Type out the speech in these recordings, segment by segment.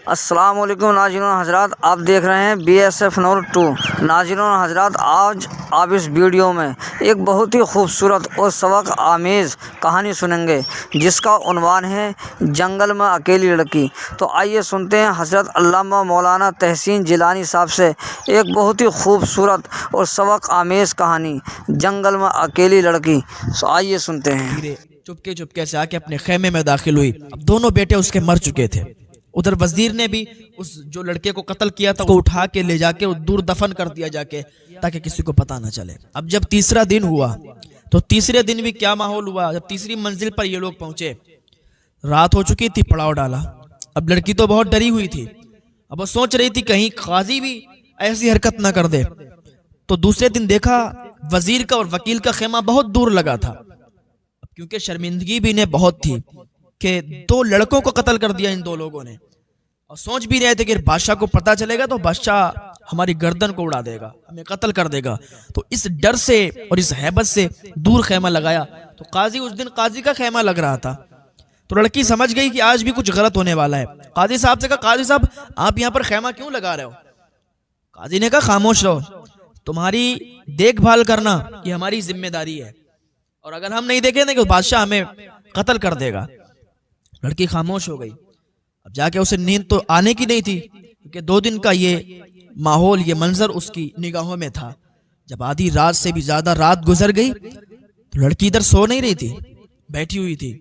अस्सलाम वालेकुम नाज़रीन हज़रात, आप देख रहे हैं BSF नूर 2। नाज़रीन हज़रात, आज आप इस वीडियो में एक बहुत ही खूबसूरत और सबक आमेज़ कहानी सुनेंगे जिसका उन्वान है जंगल में अकेली लड़की। तो आइए सुनते हैं हज़रत अल्लामा मौलाना तहसीन जिलानी साहब से एक बहुत ही खूबसूरत और सबक आमेज़ कहानी जंगल में अकेली लड़की। तो आइए सुनते हैं। चुपके चुपके से आके अपने खेमे में दाखिल हुई। अब दोनों बेटे उसके मर चुके थे। उधर वजीर ने भी उस जो लड़के को कत्ल किया था को उठा के ले जाके दूर दफन कर दिया जाके, ताकि किसी को पता ना चले। अब जब तीसरा दिन हुआ तो तीसरे दिन भी क्या माहौल हुआ। जब तीसरी मंजिल पर ये लोग पहुंचे, रात हो चुकी थी, पड़ाव डाला। अब लड़की तो बहुत डरी हुई थी। अब वो सोच रही थी कहीं काजी भी ऐसी हरकत ना कर दे। तो दूसरे दिन देखा वजीर का और वकील का खेमा बहुत दूर लगा था, क्योंकि शर्मिंदगी भी इन्हें बहुत थी कि दो लड़कों को कत्ल कर दिया इन दो लोगों ने। और सोच भी रहे थे कि बादशाह को पता चलेगा तो बादशाह हमारी गर्दन को उड़ा देगा, हमें कत्ल कर देगा। तो इस डर से और इस हैबत से दूर खेमा लगाया। तो काजी, उस दिन काजी का खेमा लग रहा था। तो लड़की समझ गई कि आज भी कुछ गलत होने वाला है। काजी साहब से कहा, काजी साहब आप यहाँ पर खेमा क्यों लगा रहे हो? काजी ने कहा, खामोश रहो, तुम्हारी देखभाल करना ये हमारी जिम्मेदारी है, और अगर हम नहीं देखेंगे तो बादशाह हमें कत्ल कर देगा। लड़की खामोश हो गई। अब जाके उसे नींद तो आने की नहीं थी, क्योंकि 2 दिन का ये माहौल, ये मंजर उसकी निगाहों में था। जब आधी रात से भी ज्यादा रात गुजर गई तो लड़की इधर सो नहीं रही थी, बैठी हुई थी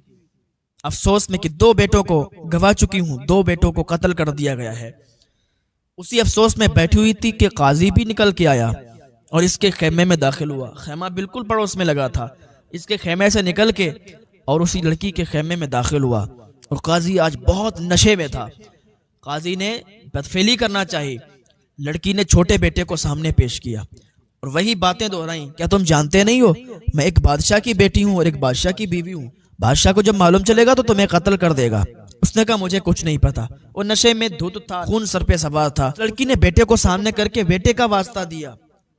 अफसोस में कि 2 बेटों को गवा चुकी हूं, 2 बेटों को कत्ल कर दिया गया है। उसी अफसोस में बैठी हुई थी कि काजी भी निकल के आया और इसके खेमे में दाखिल हुआ। खेमा बिल्कुल पड़ोस में लगा था। इसके खेमे से निकल के और उसी लड़की के खेमे में दाखिल हुआ। और काजी आज बहुत नशे में था। काजी ने बदफेली करना चाहिए। लड़की ने छोटे बेटे को सामने पेश किया और वही बातें दोहराई। क्या तुम जानते नहीं हो, मैं एक बादशाह की बेटी हूँ और एक बादशाह की बीवी हूँ। बादशाह को जब मालूम चलेगा तो तुम्हें कत्ल कर देगा। उसने कहा, मुझे कुछ नहीं पता। और नशे में धुत था, खून सर पे सवार था। लड़की ने बेटे को सामने करके बेटे का वास्ता दिया,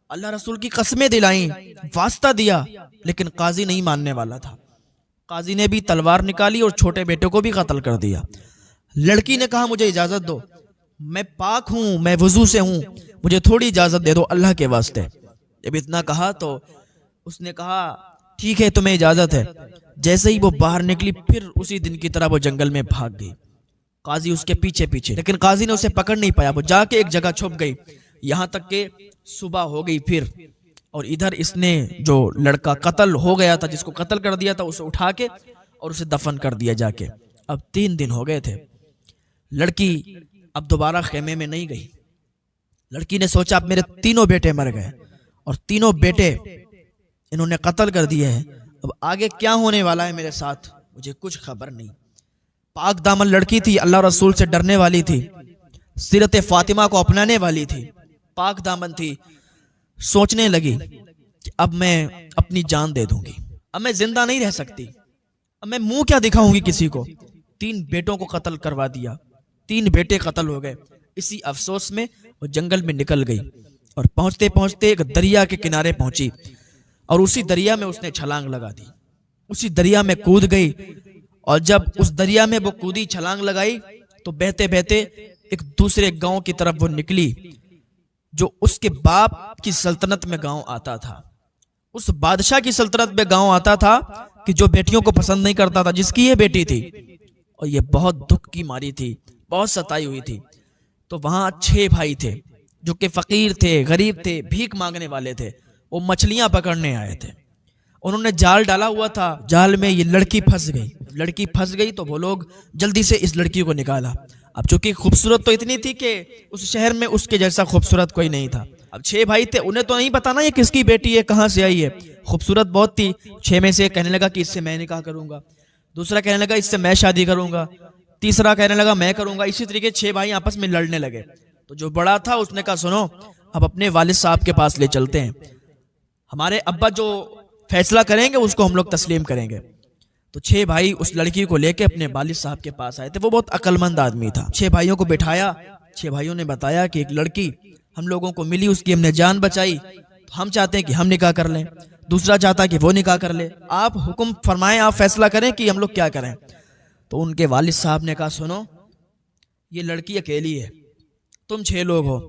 अल्लाह रसूल की कसमें दिलाई, वास्ता दिया, लेकिन काजी नहीं मानने वाला था। काजी ने भी तलवार निकाली और छोटे बेटे को भी कत्ल कर दिया। लड़की ने कहा, मुझे इजाजत दो, मैं पाक हूं, मैं वजू से हूं, मुझे थोड़ी इजाजत दे दो अल्लाह के वास्ते। जब इतना कहा तो उसने कहा, ठीक है तुम्हें इजाजत है। जैसे ही वो बाहर निकली, फिर उसी दिन की तरह वो जंगल में भाग गई। काजी उसके पीछे पीछे, लेकिन काजी ने उसे पकड़ नहीं पाया। वो जाके एक जगह छुप गई। यहां तक के सुबह हो गई फिर, और इधर इसने जो लड़का कत्ल हो गया था, जिसको कत्ल कर दिया था, उसे उठा के और उसे दफन कर दिया जाके। अब 3 दिन हो गए थे। लड़की अब दोबारा खेमे में नहीं गई। लड़की ने सोचा, अब मेरे 3 बेटे मर गए और 3 बेटे इन्होंने कत्ल कर दिए हैं। अब आगे क्या होने वाला है मेरे साथ, मुझे कुछ खबर नहीं। पाक दामन लड़की थी, अल्लाह रसूल से डरने वाली थी, सीरत फातिमा को अपनाने वाली थी, पाक दामन थी। सोचने लगी कि अब मैं अपनी जान दे दूंगी, अब मैं जिंदा नहीं रह सकती, अब मैं मुंह क्या दिखाऊंगी किसी को। 3 बेटों को कत्ल करवा दिया, 3 बेटे कत्ल हो गए। इसी अफसोस में वो जंगल में निकल गई और पहुंचते पहुंचते एक दरिया के किनारे पहुंची और उसी दरिया में उसने छलांग लगा दी। उसी दरिया में कूद गई और जब उस दरिया में वो कूदी, छलांग लगाई, तो बहते बहते एक दूसरे गांव की तरफ वो निकली, जो उसके बाप की सल्तनत में गांव आता था। उस बादशाह की सल्तनत में गांव आता था कि जो बेटियों को पसंद नहीं करता था, जिसकी ये बेटी थी और ये बहुत दुख की मारी थी, बहुत सताई हुई थी। तो वहां 6 भाई थे जो कि फकीर थे, गरीब थे, भीख मांगने वाले थे। वो मछलियां पकड़ने आए थे। उन्होंने जाल डाला हुआ था, जाल में ये लड़की फंस गई। लड़की फंस गई तो वो लोग जल्दी से इस लड़की को निकाला। अब चूंकि खूबसूरत तो इतनी थी कि उस शहर में उसके जैसा खूबसूरत कोई नहीं था। अब 6 भाई थे, उन्हें तो नहीं पता ना ये किसकी बेटी है, कहाँ से आई है। खूबसूरत बहुत थी। 6 में से कहने लगा कि इससे मैं निकाह करूंगा, दूसरा कहने लगा इससे मैं शादी करूंगा, तीसरा कहने लगा मैं करूंगा। इसी तरीके 6 भाई आपस में लड़ने लगे। तो जो बड़ा था उसने कहा, सुनो, अब अपने वालिद साहब के पास ले चलते हैं, हमारे अब्बा जो फैसला करेंगे उसको हम लोग तस्लीम करेंगे। तो 6 भाई उस लड़की को लेके अपने वालिद साहब के पास आए थे। वो बहुत अक्लमंद आदमी था। 6 भाइयों को बिठाया। 6 भाइयों ने बताया कि एक लड़की हम लोगों को मिली, उसकी हमने जान बचाई, तो हम चाहते हैं कि हम निकाह कर लें। दूसरा चाहता है कि वो निकाह कर ले। आप हुक्म फरमाएं, आप फैसला करें कि हम लोग क्या करें। तो उनके वालिद साहब ने कहा, सुनो, ये लड़की अकेली है, तुम 6 लोग हो,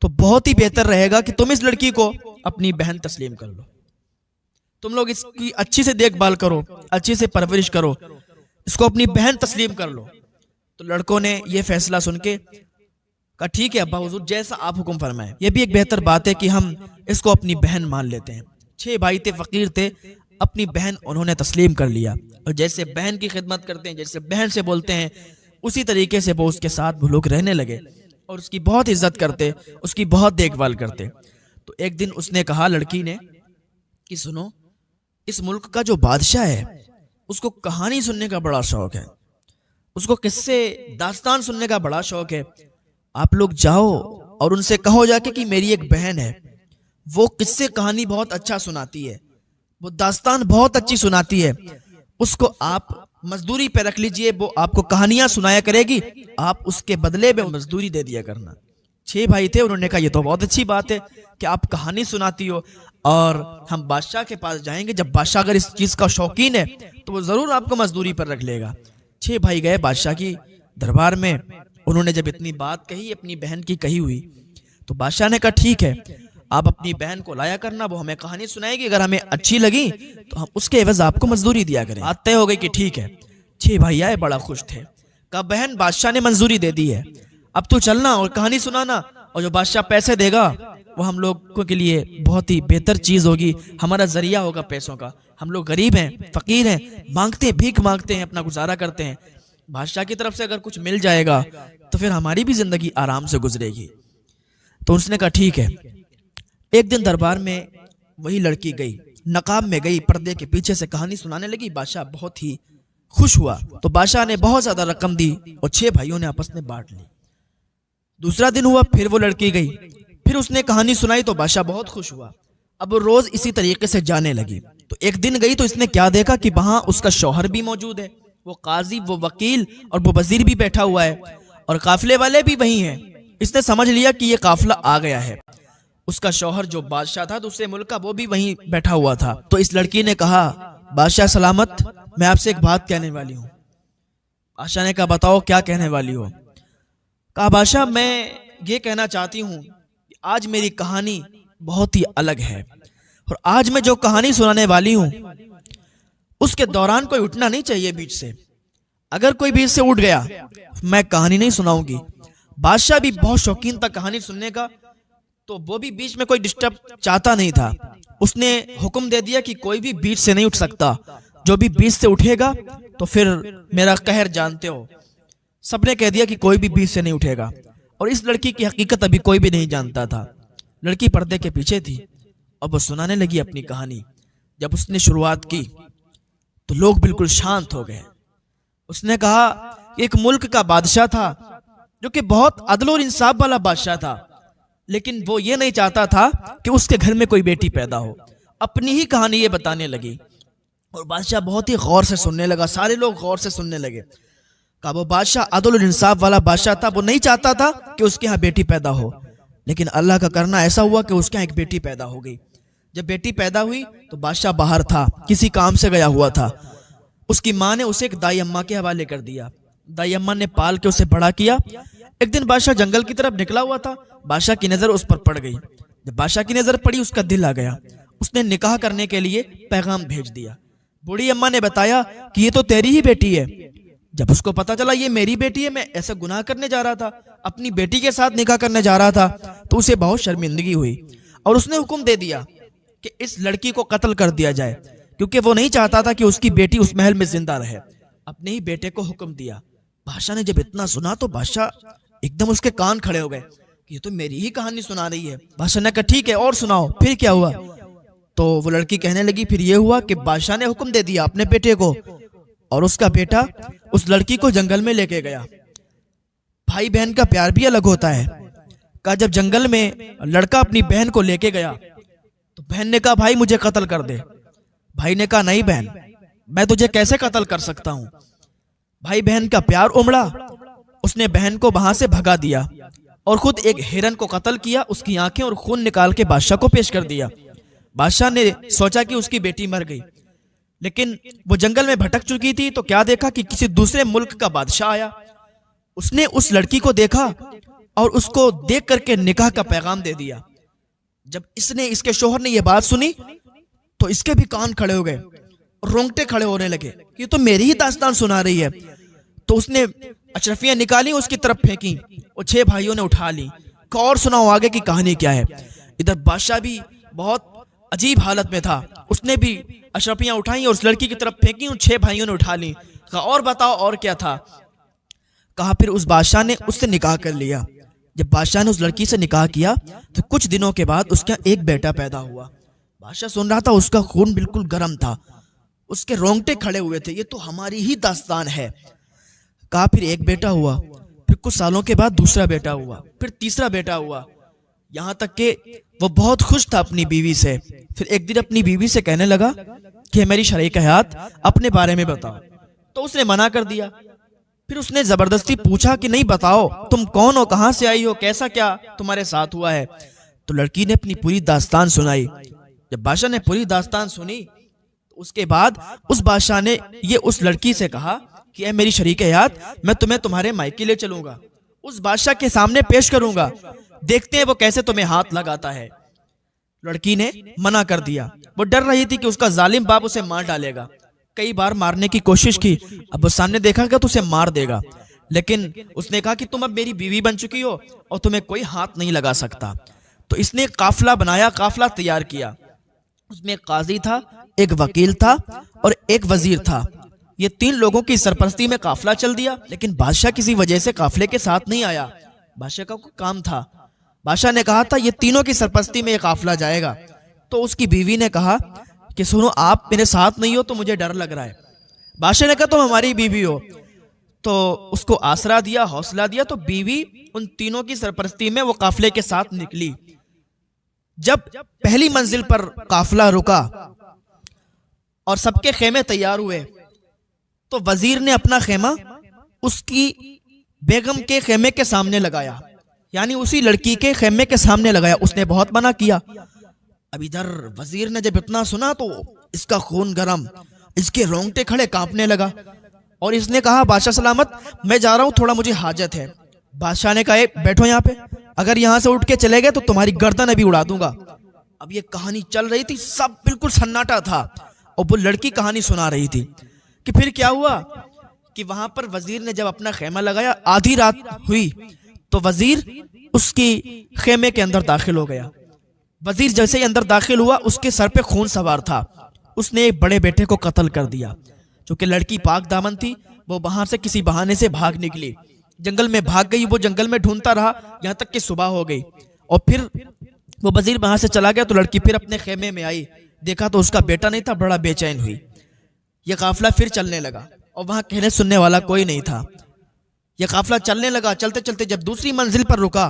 तो बहुत ही बेहतर रहेगा कि तुम इस लड़की को अपनी बहन तस्लीम कर लो। तुम लोग इसकी अच्छी से देखभाल करो, अच्छी से परवरिश करो, इसको अपनी बहन तस्लीम कर लो। तो लड़कों ने यह फैसला सुन के कहा ठीक है अब्बा हुजूर, जैसा आप हुक्म फरमाएं। यह भी एक बेहतर बात है कि हम इसको अपनी बहन मान लेते हैं। 6 भाई थे, फकीर थे, अपनी बहन उन्होंने तस्लीम कर लिया। और जैसे बहन की खिदमत करते हैं, जैसे बहन से बोलते हैं, उसी तरीके से वो उसके साथ वो लोग रहने लगे और उसकी बहुत इज्जत करते, उसकी बहुत देखभाल करते। तो एक दिन उसने कहा लड़की ने कि सुनो, इस मुल्क का जो बादशाह है उसको कहानी सुनने का बड़ा शौक है, उसको किस्से दास्तान सुनने का बड़ा शौक है। आप लोग जाओ और उनसे कहो जाके कि मेरी एक बहन है, वो किस्से कहानी बहुत अच्छा सुनाती है, वो दास्तान बहुत अच्छी सुनाती है, उसको आप मजदूरी पे रख लीजिए, वो आपको कहानियां सुनाया करेगी, आप उसके बदले में मजदूरी दे दिया करना। 6 भाई थे, उन्होंने कहा ये तो बहुत अच्छी बात है कि आप कहानी सुनाती हो और हम बादशाह के पास जाएंगे, जब बादशाह अगर इस चीज का शौकीन है तो वो जरूर आपको मजदूरी पर रख लेगा। 6 भाई गए बादशाह की दरबार में। उन्होंने जब इतनी बात कही, अपनी बहन की कही हुई, तो बादशाह ने कहा ठीक है, आप अपनी बहन को लाया करना, वो हमें कहानी सुनाएगी, अगर हमें अच्छी लगी तो हम उसके एवज आपको मजदूरी दिया करें। बात तय हो गई कि ठीक है। 6 भाई आए, बड़ा खुश थे। कहा बहन, बादशाह ने मंजूरी दे दी है, अब तू चलना और कहानी सुनाना, और जो बादशाह पैसे देगा वो हम लोगों के लिए बहुत ही बेहतर चीज होगी, हमारा जरिया होगा पैसों का। हम लोग गरीब हैं, फकीर हैं, मांगते हैं, भीख मांगते हैं, अपना गुजारा करते हैं। बादशाह की तरफ से अगर कुछ मिल जाएगा तो फिर हमारी भी जिंदगी आराम से गुजरेगी। तो उसने कहा ठीक है। एक दिन दरबार में वही लड़की गई, नकाब में गई, पर्दे के पीछे से कहानी सुनाने लगी। बादशाह बहुत ही खुश हुआ, तो बादशाह ने बहुत ज्यादा रकम दी और 6 भाइयों ने आपस में बांट ली। दूसरा दिन हुआ, फिर वो लड़की गई, फिर उसने कहानी सुनाई तो बादशाह बहुत खुश हुआ। अब वो रोज इसी तरीके से जाने लगी। तो एक दिन गई तो इसने क्या देखा कि वहां उसका शौहर भी मौजूद है, वो काजी, वो वकील और वो वजीर भी बैठा हुआ है और काफिले वाले भी वही हैं। इसने समझ लिया कि ये काफिला आ गया है। उसका शौहर जो बादशाह था दूसरे मुल्क का, वो भी वहीं बैठा हुआ था। तो इस लड़की ने कहा बादशाह सलामत, मैं आपसे एक बात कहने वाली हूँ। बादशाह ने कहा बताओ क्या कहने वाली हो। कहा बादशाह, मैं ये कहना चाहती हूँ आज मेरी कहानी बहुत ही अलग है और आज मैं जो कहानी सुनाने वाली हूँ उसके दौरान कोई उठना नहीं चाहिए बीच से। अगर कोई बीच से उठ गया मैं कहानी नहीं सुनाऊंगी। बादशाह भी बहुत शौकीन था कहानी सुनने का, तो वो भी बीच में कोई डिस्टर्ब चाहता नहीं था। उसने हुक्म दे दिया कि कोई भी बीच से नहीं उठ सकता, जो भी बीच से उठेगा तो फिर मेरा कहर जानते हो। सबने कह दिया कि कोई भी बीच से नहीं उठेगा और इस लड़की की हकीकत अभी कोई भी नहीं जानता था। लड़की पर्दे के पीछे थी और वो सुनाने लगी अपनी कहानी। जब उसने शुरुआत की तो लोग बिल्कुल शांत हो गए। उसने कहा एक मुल्क का बादशाह था जो कि बहुत अदल और इंसाफ वाला बादशाह था, लेकिन वो ये नहीं चाहता था कि उसके घर में कोई बेटी पैदा हो। अपनी ही कहानी ये बताने लगी और बादशाह बहुत ही गौर से सुनने लगा। सारे लोग गौर से सुनने लगे। कहा वो बादशाह अदल और इंसाफ वाला बादशाह था, वो नहीं चाहता था कि उसके यहाँ बेटी पैदा हो, लेकिन अल्लाह का करना ऐसा हुआ कि उसके यहाँ एक बेटी पैदा हो गई। जब बेटी पैदा हुई तो बादशाह बाहर था, किसी काम से गया हुआ था। उसकी माँ ने उसे एक दाई अम्मा के हवाले कर दिया। दाई अम्मा ने पाल के उसे बड़ा किया। एक दिन बादशाह जंगल की तरफ निकला हुआ था, बादशाह की नजर उस पर पड़ गई। जब बादशाह की नजर पड़ी उसका दिल आ गया। उसने निकाह करने के लिए पैगाम भेज दिया। बूढ़ी अम्मा ने बताया कि ये तो तेरी ही बेटी है। जब उसको पता चला ये मेरी बेटी है, मैं ऐसा गुनाह करने जा रहा था, अपनी बेटी के साथ निकाह करने जा रहा था, तो उसे बहुत शर्मिंदगी हुई और उसने हुक्म दे दिया कि इस लड़की को कत्ल कर दिया जाए, क्योंकि वो नहीं चाहता था कि उसकी बेटी उस महल में जिंदा रहे। अपने ही बेटे को हुक्म दिया। बादशाह ने जब इतना सुना तो बादशाह एकदम उसके कान खड़े हो गए कि ये तो मेरी ही कहानी सुना रही है। बादशाह ने कहा ठीक है और सुनाओ। फिर क्या हुआ? तो वो लड़की कहने लगी फिर ये हुआ कि बादशाह ने हुक्म दे दिया अपने बेटे को, और उसका बेटा उस लड़की को जंगल में लेके गया। भाई बहन का प्यार भी अलग होता है। कहा जब जंगल में लड़का अपनी बहन को लेके गया तो बहन ने कहा भाई मुझे कत्ल कर दे। भाई ने कहा नहीं बहन, मैं तुझे कैसे कत्ल कर सकता हूं। भाई बहन का प्यार उमड़ा। उसने बहन को वहां से भगा दिया और खुद एक हिरन को कत्ल किया, उसकी आंखें और खून निकाल के बादशाह को पेश कर दिया। बादशाह ने सोचा कि उसकी बेटी मर गई, लेकिन वो जंगल में भटक चुकी थी। तो क्या देखा कि किसी दूसरे मुल्क का बादशाह आया। उसने उस लड़की को देखा और उसको देख करके निकाह का पैगाम दे दिया। जब इसके शोहर ने यह बात सुनी तो इसके भी कान खड़े हो गए, रोंगटे खड़े होने लगे, ये तो मेरी ही दास्तान सुना रही है। तो उसने अशरफियां निकाली, उसकी तरफ फेंकी और 6 भाइयों ने उठा ली। और सुनाओ आगे की कहानी क्या है। इधर बादशाह भी बहुत अजीब हालत में था, उसने भी अशरफियां उठाई और उस लड़की की तरफ फेंकी, उन 6 भाइयों ने उठा ली। कहा और बताओ और क्या था। कहा फिर उस बादशाह ने उससे निकाह कर लिया। जब बादशाह ने उस लड़की से निकाह किया तो कुछ दिनों के बाद उसका एक बेटा पैदा हुआ। बादशाह सुन रहा था, उसका खून बिल्कुल गर्म था, उसके रोंगटे खड़े हुए थे, ये तो हमारी ही दास्तान है। कहा फिर एक बेटा हुआ, फिर कुछ सालों के बाद दूसरा बेटा हुआ, फिर तीसरा बेटा हुआ, यहाँ तक कि वो बहुत खुश था अपनी बीवी से। फिर एक दिन अपनी बीवी से कहने लगा कि मेरी शरीक हयात अपने बारे में बताओ, तो उसने मना कर दिया। फिर उसने जबरदस्ती पूछा कि नहीं बताओ, तुम कौन हो, कहां से आई हो, कैसा क्या तुम्हारे साथ हुआ है। तो लड़की ने अपनी पूरी दास्तान सुनाई। जब बादशाह ने पूरी दास्तान सुनी तो उसके बाद उस बादशाह ने ये उस लड़की से कहा कि ऐ मेरी शरीक हयात, मैं तुम्हें तुम्हारे मायके ले चलूंगा, उस बादशाह के सामने पेश करूंगा, देखते हैं वो कैसे तुम्हें हाथ लगाता है। लड़की ने मना कर दिया, वो डर रही थी कि उसका जालिम बाप उसे मार डालेगा। कई बार मारने की कोशिश की, अब वो सामने देखा गया तो उसे मार देगा, लेकिन उसने कहा कि तुम अब मेरी बीवी बन चुकी हो और तुम्हें कोई हाथ नहीं लगा सकता। तो इसने काफिला बनाया, काफिला तैयार किया। उसमें एक काजी था, एक वकील था और एक वजीर था। ये 3 लोगों की सरपरस्ती में काफिला चल दिया, लेकिन बादशाह किसी वजह से काफिले के साथ नहीं आया। बादशाह का कोई काम था। बादशाह ने कहा था ये तीनों की सरपरस्ती में ये काफिला जाएगा। तो उसकी बीवी ने कहा कि सुनो, आप मेरे साथ नहीं हो तो मुझे डर लग रहा है। बादशाह ने कहा तुम हमारी बीवी हो, तो उसको आसरा दिया, हौसला दिया। तो बीवी उन तीनों की सरपरस्ती में वो काफिले के साथ निकली। जब पहली मंजिल पर काफिला रुका और सबके खेमे तैयार हुए, तो वजीर ने अपना खेमा उसकी बेगम के खेमे के सामने लगाया, यानी उसी लड़की के खेमे के सामने लगाया। उसने बहुत मना किया। अब इधर वजीर ने जब इतना सुना तो इसका खून गरम, इसके रोंगटे खड़े कांपने लगा और इसने कहा बादशाह सलामत, मैं जा रहा हूं, थोड़ा मुझे हाजत है। बादशाह ने कहा बैठो यहाँ पे, अगर यहाँ से उठ के चले गए तो तुम्हारी गर्दन अभी उड़ा दूंगा। अब ये कहानी चल रही थी, सब बिल्कुल सन्नाटा था और वो लड़की कहानी सुना रही थी कि फिर क्या हुआ कि वहां पर वजीर ने जब अपना खेमा लगाया, आधी रात हुई तो वजीर उसकी खेमे के अंदर दाखिल हो गया। वजीर जैसे ही अंदर दाखिल हुआ, उसके सर पे खून सवार था। उसने एक बड़े बेटे को कत्ल कर दिया। क्योंकि लड़की पाक दामन थी, वो वहां से किसी बहाने से भाग निकली, जंगल में भाग गई। वो जंगल में ढूंढता रहा यहाँ तक कि सुबह हो गई और फिर वो वजीर वहां से चला गया। तो लड़की फिर अपने खेमे में आई, देखा तो उसका बेटा नहीं था, बड़ा बेचैन हुई। यह काफिला फिर चलने लगा और वहां कहने सुनने वाला कोई नहीं था। यह काफिला चलने लगा, चलते चलते जब दूसरी मंजिल पर रुका,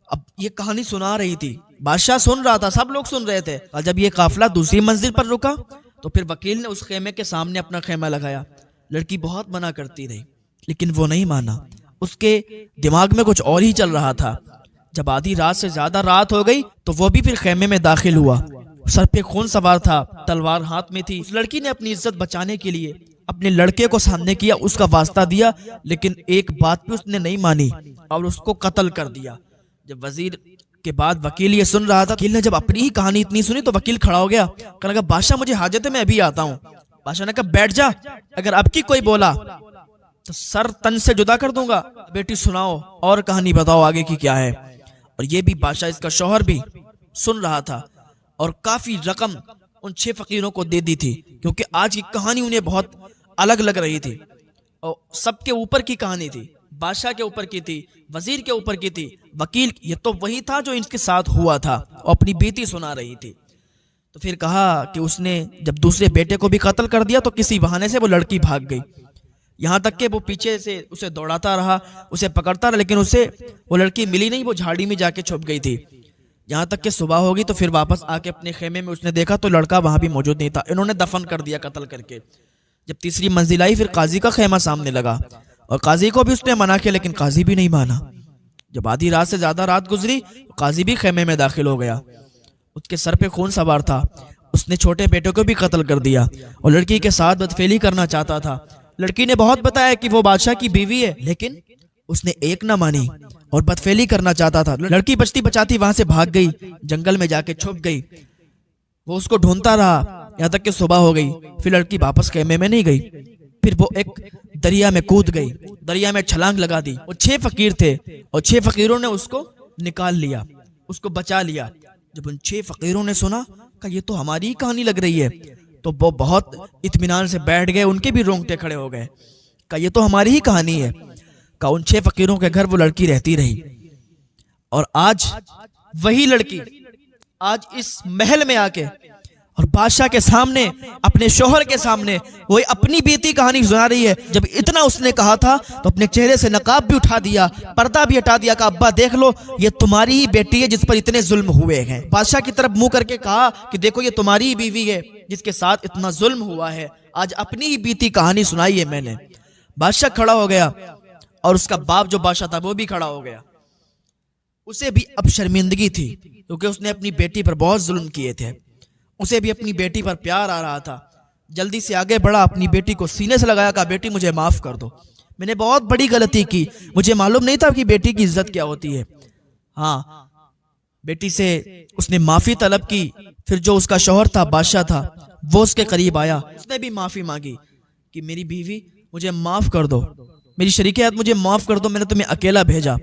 अब ये कहानी सुना रही थी, बादशाह सुन रहा था, सब लोग सुन रहे थे। और जब ये काफिला दूसरी मंजिल पर रुका तो फिर वकील ने उस खेमे के सामने अपना खेमा लगाया। लड़की बहुत मना करती रही, लेकिन वो नहीं माना। उसके दिमाग में कुछ और ही चल रहा था। जब आधी रात से ज्यादा रात हो गई तो वो भी फिर खेमे में दाखिल हुआ। सर पे खून सवार था, तलवार हाथ में थी। उस लड़की ने अपनी इज्जत बचाने के लिए अपने लड़के को सामने किया, उसका वास्ता दिया, लेकिन एक बात भी उसने नहीं मानी और उसको कत्ल कर दिया। जब वजीर के बाद वकील ये सुन रहा था, वकील ने जब अपनी ही कहानी इतनी सुनी तो वकील खड़ा हो गया, कहने लगा बादशाह मुझे हाजत है, मैं अभी आता हूँ। बादशाह ने कहा बैठ जा, अगर अब की कोई बोला तो सर तन से जुदा कर दूंगा। बेटी सुनाओ और कहानी बताओ आगे की क्या है। और ये भी बादशाह, इसका शौहर भी सुन रहा था और काफी रकम उन 6 फकीरों को दे दी थी, क्योंकि आज की कहानी उन्हें बहुत अलग लग रही थी और सबके ऊपर की कहानी थी। बादशाह के ऊपर की थी, वजीर के ऊपर की थी, वकील ये तो वही था जो इनके साथ हुआ था और अपनी बीती सुना रही थी। तो फिर कहा कि उसने जब दूसरे बेटे को भी कत्ल कर दिया तो किसी बहाने से वो लड़की भाग गई। यहाँ तक कि वो पीछे से उसे दौड़ाता रहा, उसे पकड़ता रहा, लेकिन उसे वो लड़की मिली नहीं, वो झाड़ी में जाके छुप गई थी। यहाँ तक कि सुबह होगी तो फिर वापस आके अपने खेमे में उसने देखा तो लड़का वहां भी मौजूद नहीं था। इन्होंने दफन कर दिया कत्ल करके। जब तीसरी मंजिल आई फिर काजी का खेमा सामने लगा और काजी को भी उसने मना किया, लेकिन काजी भी नहीं माना। जब आधी रात से ज्यादा रात गुजरी तो काजी भी खेमे में दाखिल हो गया। उसके सर पे खून सवार था, उसने छोटे बेटे को भी कत्ल कर दिया और लड़की के साथ बदफेली करना चाहता था। लड़की ने बहुत बताया कि वो बादशाह की बीवी है, लेकिन उसने एक ना मानी और बदफेली करना चाहता था। लड़की बचती बचाती वहां से भाग गई, जंगल में जाके छुप गई। वो उसको ढूंढता रहा यहाँ तक कि सुबह हो गई। फिर लड़की वापस खेमे में नहीं गई, फिर वो एक दरिया में कूद गई, दरिया में छलांग लगा दी। वो 6 फकीर थे और 6 फकीरों ने उसको निकाल लिया, उसको बचा लिया। जब उन 6 फकीरों ने सुना कि ये तो हमारी ही कहानी लग रही है, तो वो बहुत इत्मीनान से बैठ गए, उनके भी रोंगटे खड़े हो गए। का ये तो हमारी ही कहानी है। का उन 6 फकीरों के घर वो लड़की रहती रही और आज वही लड़की आज इस महल में आके और बादशाह के सामने, अपने शोहर के सामने वही अपनी बीती कहानी सुना रही है। जब इतना उसने कहा था तो अपने चेहरे से नकाब भी उठा दिया, पर्दा भी हटा दिया। कहा अब्बा देख लो, ये तुम्हारी ही बेटी है जिस पर इतने जुल्म हुए हैं। बादशाह की तरफ मुंह करके कहा कि देखो ये तुम्हारी ही बीवी है जिसके साथ इतना जुल्म हुआ है। आज अपनी ही बीती कहानी सुनाई है मैंने। बादशाह खड़ा हो गया और उसका बाप जो बादशाह था वो भी खड़ा हो गया। उसे भी अब शर्मिंदगी थी क्योंकि उसने अपनी बेटी पर बहुत जुल्म किए थे। उसे भी अपनी बेटी पर प्यार आ रहा था। जल्दी से आगे बढ़ा, अपनी बेटी को सीने से लगाया, कहा बेटी मुझे माफ कर दो, मैंने बहुत बड़ी गलती की, मुझे मालूम नहीं था कि बेटी की इज्जत क्या होती है। हाँ, बेटी से उसने माफी तलब की। फिर जो उसका शौहर था, बादशाह था, वो उसके करीब आया, उसने भी माफी मांगी कि मेरी बीवी मुझे माफ कर दो, मेरी शरीकियत मुझे माफ कर दो, मैंने तुम्हें अकेला भेजा,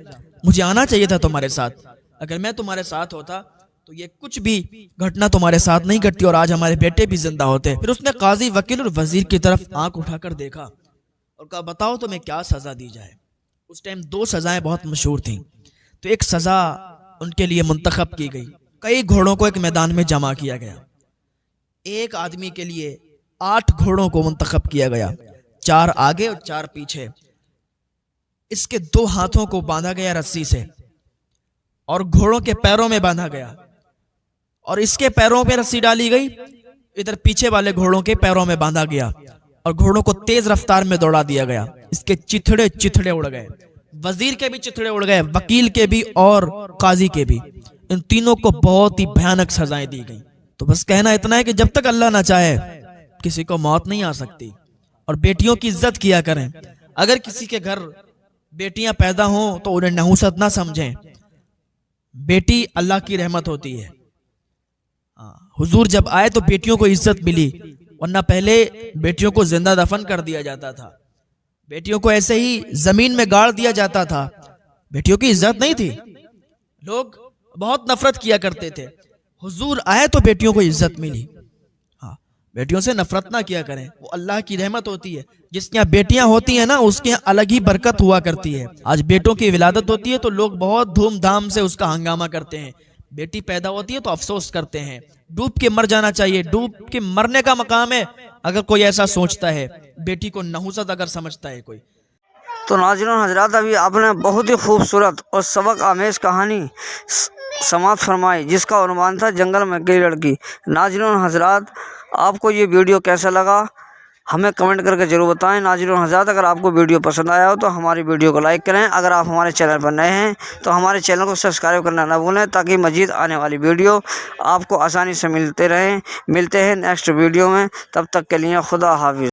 मुझे आना चाहिए था तुम्हारे साथ। अगर मैं तुम्हारे साथ होता तो ये कुछ भी घटना तुम्हारे साथ नहीं घटती और आज हमारे बेटे भी जिंदा होते। फिर उसने काजी, वकील और वजीर की तरफ आंख उठाकर देखा और कहा बताओ तुम्हें क्या सजा दी जाए। उस टाइम 2 सजाएं बहुत मशहूर थीं। तो एक सजा उनके लिए मुंतखब की गई। कई घोड़ों को एक मैदान में जमा किया गया। एक आदमी के लिए 8 घोड़ों को मुंतखब किया गया, 4 आगे और 4 पीछे। इसके 2 हाथों को बांधा गया रस्सी से और घोड़ों के पैरों में बांधा गया और इसके पैरों पे रस्सी डाली गई, इधर पीछे वाले घोड़ों के पैरों में बांधा गया और घोड़ों को तेज रफ्तार में दौड़ा दिया गया। इसके चिथड़े चिथड़े उड़ गए, वजीर के भी चिथड़े उड़ गए, वकील के भी और काजी के भी। इन तीनों को बहुत ही भयानक सजाएं दी गई। तो बस कहना इतना है कि जब तक अल्लाह ना चाहे किसी को मौत नहीं आ सकती। और बेटियों की इज्जत किया करें। अगर किसी के घर बेटियां पैदा हों तो उन्हें नहुसत ना समझें। बेटी अल्लाह की रहमत होती है। हुजूर जब आए तो बेटियों को इज्जत मिली, वरना पहले बेटियों को जिंदा दफन कर दिया जाता था, बेटियों को ऐसे ही जमीन में गाड़ दिया जाता था। बेटियों की इज्जत नहीं थी, लोग बहुत नफरत किया करते थे। हुजूर आए तो बेटियों को इज्जत मिली। हाँ, बेटियों से नफरत ना किया करें, वो अल्लाह की रहमत होती है। जिसके यहाँ बेटियां होती हैं ना, उसके यहाँ अलग ही बरकत हुआ करती है। आज बेटों की विलादत होती है तो लोग बहुत धूमधाम से उसका हंगामा करते हैं। बेटी पैदा होती है तो अफसोस करते हैं। डूब के मर जाना चाहिए, डूब के मरने का मकाम है अगर कोई ऐसा सोचता है। बेटी को नहुसत अगर समझता है कोई। तो नाज़रीन हजरात, अभी आपने बहुत ही खूबसूरत और सबक आमेज कहानी समाप्त फरमाई जिसका उन्वान था जंगल में गई लड़की। नाज़रीन हजरात, आपको ये वीडियो कैसा लगा हमें कमेंट करके ज़रूर बताएं। नाज़रीन हज़रात, अगर आपको वीडियो पसंद आया हो तो हमारी वीडियो को लाइक करें। अगर आप हमारे चैनल पर नए हैं तो हमारे चैनल को सब्सक्राइब करना ना भूलें ताकि मज़ीद आने वाली वीडियो आपको आसानी से मिलते हैं नेक्स्ट वीडियो में। तब तक के लिए खुदा हाफिज़।